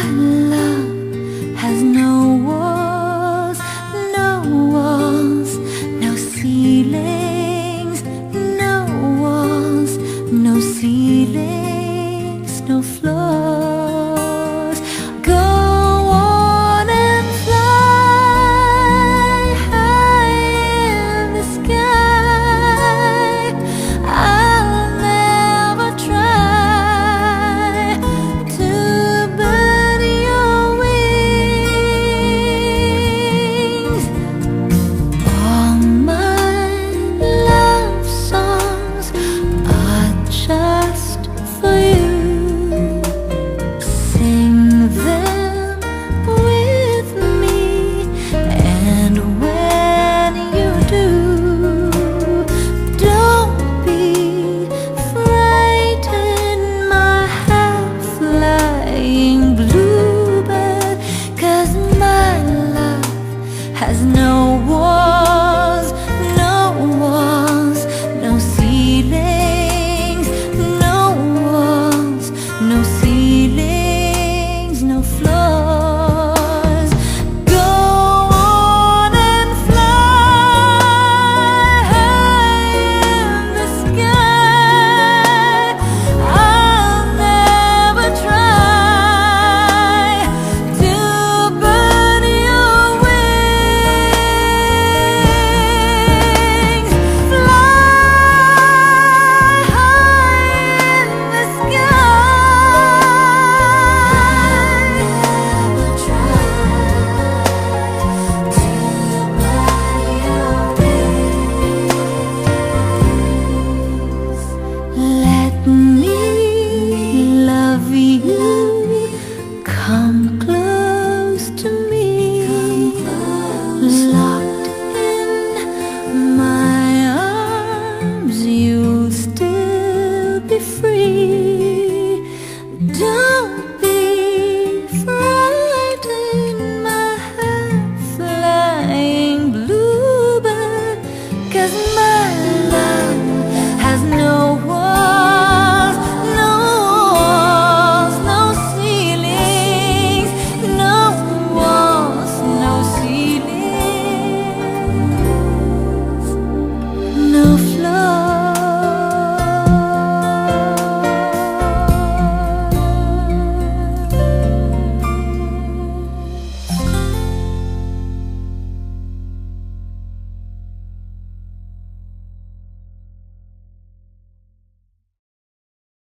My love has no walls, no walls, no ceilings, no walls, no ceilings, no floors. Go on and fly high in the sky. I'll never try to burn your wings. All my love songs are just for you. Sing them with me, and when you do, don't be frightened, my half-flying bluebird, 'cause my love has no walls, no walls, no ceilings, no walls, no ceilings, no floors.